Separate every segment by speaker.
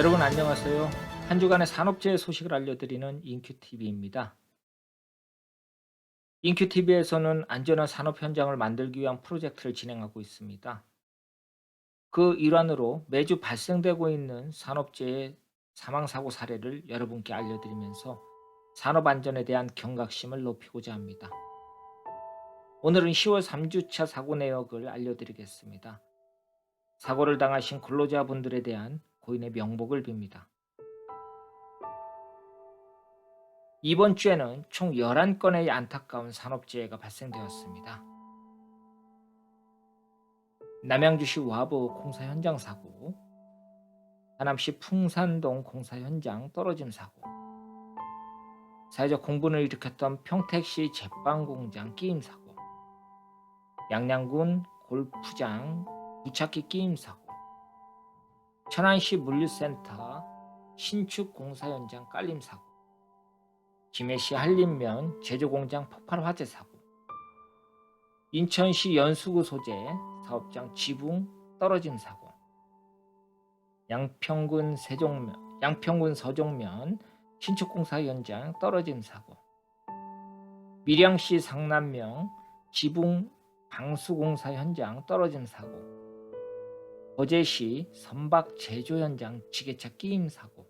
Speaker 1: 여러분 안녕하세요. 한 주간의 산업재해 소식을 알려드리는 인큐TV입니다. 인큐TV에서는 안전한 산업 현장을 만들기 위한 프로젝트를 진행하고 있습니다. 그 일환으로 매주 발생되고 있는 산업재해 사망사고 사례를 여러분께 알려드리면서 산업 안전에 대한 경각심을 높이고자 합니다. 오늘은 10월 3주차 사고 내역을 알려드리겠습니다. 사고를 당하신 근로자분들에 대한 고인의 명복을 빕니다. 이번 주에는 총 11건의 안타까운 산업재해가 발생되었습니다. 남양주시 와부 공사 현장 사고, 하남시 풍산동 공사 현장 떨어짐 사고, 사회적 공분을 일으켰던 평택시 제빵공장 끼임 사고, 양양군 골프장 부착기 끼임 사고, 천안시 물류센터 신축 공사 현장 깔림 사고, 김해시 한림면 제조공장 폭발 화재 사고, 인천시 연수구 소재 사업장 지붕 떨어짐 사고, 양평군 서종면 신축공사 현장 떨어짐 사고, 밀양시 상남면 지붕 방수공사 현장 떨어짐 사고, 거제시 선박 제조 현장 지게차 끼임 사고,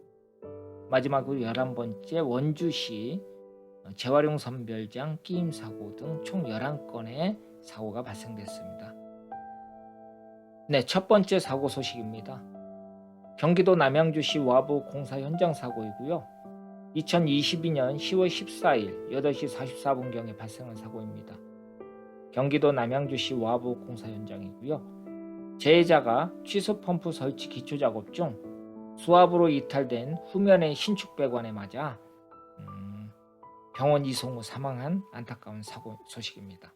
Speaker 1: 마지막으로 11번째 원주시 재활용 선별장 끼임 사고 등 총 11건의 사고가 발생됐습니다. 네, 첫 번째 사고 소식입니다. 경기도 남양주시 와부 공사 현장 사고이고요. 2022년 10월 14일 8시 44분경에 발생한 사고입니다. 경기도 남양주시 와부 공사 현장이고요. 재해자가 취수 펌프 설치 기초 작업 중 수압으로 이탈된 후면의 신축 배관에 맞아 병원 이송 후 사망한 안타까운 사고 소식입니다.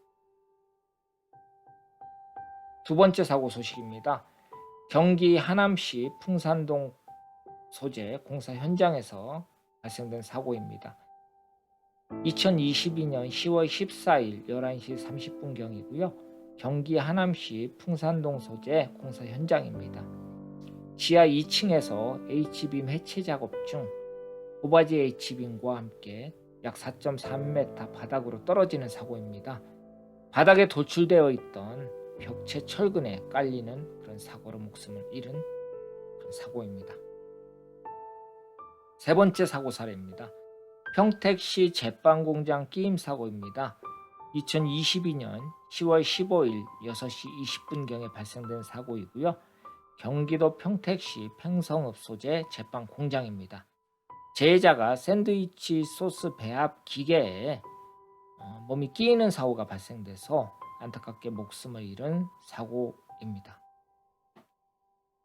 Speaker 1: 두 번째 사고 소식입니다. 경기 하남시 풍산동 소재 공사 현장에서 발생된 사고입니다. 2022년 10월 14일 11시 30분경이고요. 경기 하남시 풍산동 소재 공사 현장입니다. 지하 2층에서 H빔 해체 작업 중 고바지 H빔과 함께 약 4.3m 바닥으로 떨어지는 사고입니다. 바닥에 돌출되어 있던 벽체 철근에 깔리는 그런 사고로 목숨을 잃은 그런 사고입니다. 세 번째 사고 사례입니다. 평택시 제빵공장 끼임 사고입니다. 2022년 10월 15일 6시 20분경에 발생된 사고이고요. 경기도 평택시 팽성읍 소재 제빵 공장입니다. 재해자가 샌드위치 소스 배합 기계에 몸이 끼이는 사고가 발생돼서 안타깝게 목숨을 잃은 사고입니다.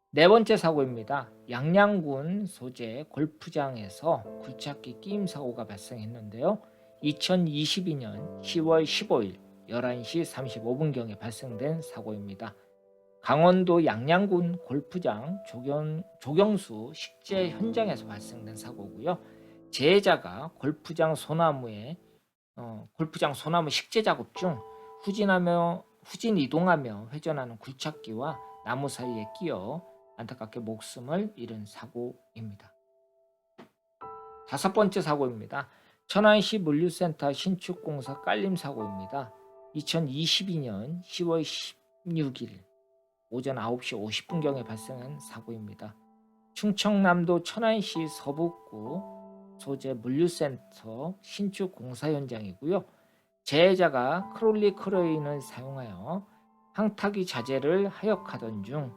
Speaker 1: 네 번째 사고입니다. 양양군 소재 골프장에서 굴착기 끼임 사고가 발생했는데요. 2022년 10월 15일 11시 35분경에 발생된 사고입니다. 강원도 양양군 골프장 조경수 식재 현장에서 발생된 사고고요. 재해자가 골프장 소나무 식재 작업 중 후진 이동하며 회전하는 굴착기와 나무 사이에 끼어 안타깝게 목숨을 잃은 사고입니다. 다섯 번째 사고입니다. 천안시 물류센터 신축공사 깔림 사고입니다. 2022년 10월 16일 오전 9시 50분경에 발생한 사고입니다. 충청남도 천안시 서북구 소재 물류센터 신축 공사 현장이고요. 재해자가 크롤리 크레인을 사용하여 항타기 자재를 하역하던 중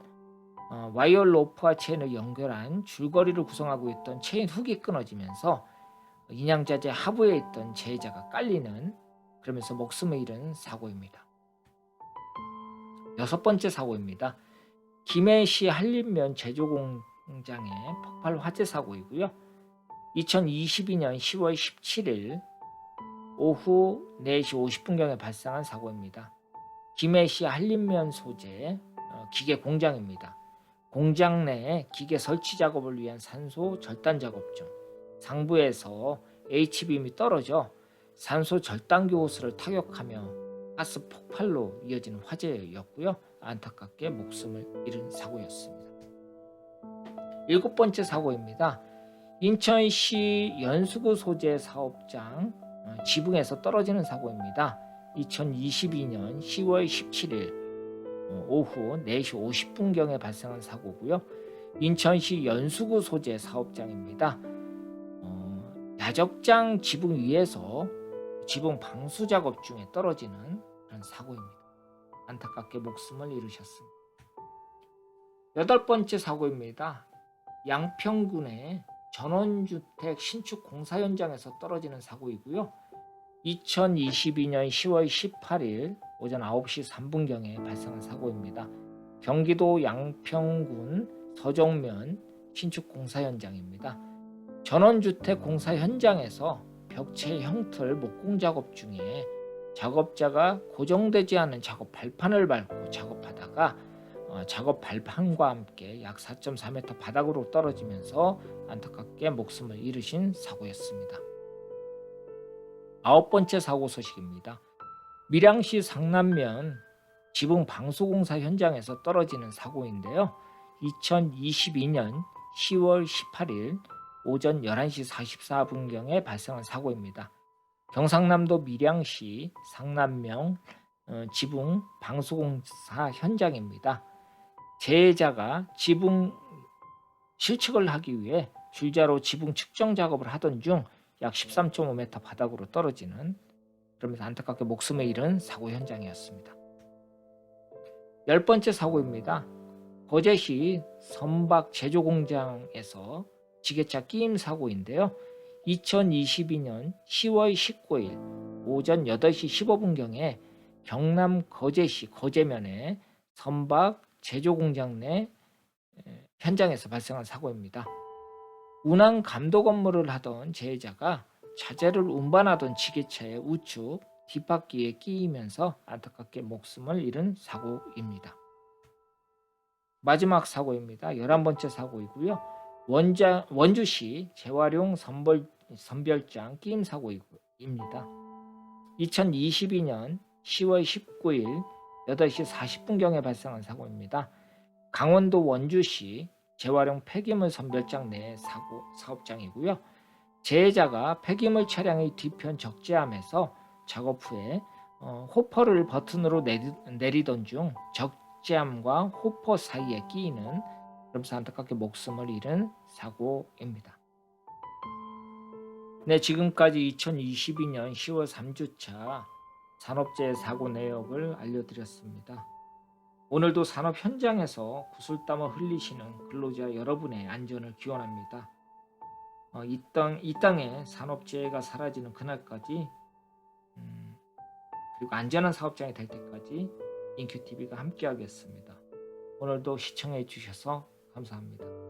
Speaker 1: 와이어 로프와 체인을 연결한 줄거리를 구성하고 있던 체인 훅이 끊어지면서 인양자재 하부에 있던 재해자가 깔리는 그러면서 목숨을 잃은 사고입니다. 여섯 번째 사고입니다. 김해시 한림면 제조공장의 폭발 화재 사고이고요. 2022년 10월 17일 오후 4시 50분경에 발생한 사고입니다. 김해시 한림면 소재 기계 공장입니다. 공장 내 기계 설치 작업을 위한 산소 절단 작업 중 상부에서 H빔이 떨어져 산소 절단기 호스를 타격하며 가스 폭발로 이어지는 화재였고요. 안타깝게 목숨을 잃은 사고였습니다. 7번째 사고입니다. 인천시 연수구 소재 사업장 지붕에서 떨어지는 사고입니다. 2022년 10월 17일 오후 4시 50분경에 발생한 사고고요. 인천시 연수구 소재 사업장입니다. 야적장 지붕 위에서 지붕 방수 작업 중에 떨어지는 그런 사고입니다. 안타깝게 목숨을 잃으셨습니다. 8번째 사고입니다. 양평군의 전원주택 신축 공사 현장에서 떨어지는 사고이고요. 2022년 10월 18일 오전 9시 3분경에 발생한 사고입니다. 경기도 양평군 서정면 신축 공사 현장입니다. 전원주택 공사 현장에서 벽체 형틀 목공 작업 중에 작업자가 고정되지 않은 작업 발판을 밟고 작업하다가 작업 발판과 함께 약 4.4m 바닥으로 떨어지면서 안타깝게 목숨을 잃으신 사고였습니다. 9번째 사고 소식입니다. 밀양시 상남면 지붕 방수공사 현장에서 떨어지는 사고인데요. 2022년 10월 18일 오전 11시 44분경에 발생한 사고입니다. 경상남도 밀양시 상남면 지붕 방수공사 현장입니다. 재해자가 지붕 실측을 하기 위해 줄자로 지붕 측정 작업을 하던 중 약 13.5m 바닥으로 떨어지는, 그러면서 안타깝게 목숨을 잃은 사고 현장이었습니다. 10번째 사고입니다. 거제시 선박 제조 공장에서 지게차 끼임 사고인데요. 2022년 10월 19일 오전 8시 15분경에 경남 거제시 거제면의 선박 제조 공장 내 현장에서 발생한 사고입니다. 운항 감독 업무를 하던 재해자가 자재를 운반하던 지게차의 우측 뒷바퀴에 끼이면서 안타깝게 목숨을 잃은 사고입니다. 마지막 사고입니다. 11번째 사고이고요. 원주시 재활용 선별장 끼임 사고입니다. 2022년 10월 19일 8시 40분경에 발생한 사고입니다. 강원도 원주시 재활용 폐기물 선별장 내 사업장이고요. 재해자가 폐기물 차량의 뒤편 적재함에서 작업 후에 호퍼를 버튼으로 내리던 중 적재함과 호퍼 사이에 끼이는, 그러면서 안타깝게 목숨을 잃은 사고입니다. 네, 지금까지 2022년 10월 3주차 산업재해 사고 내역을 알려드렸습니다. 오늘도 산업 현장에서 구슬땀을 흘리시는 근로자 여러분의 안전을 기원합니다. 이 땅에 산업재해가 사라지는 그날까지 그리고 안전한 사업장이 될 때까지 인큐TV가 함께하겠습니다. 오늘도 시청해 주셔서 감사합니다.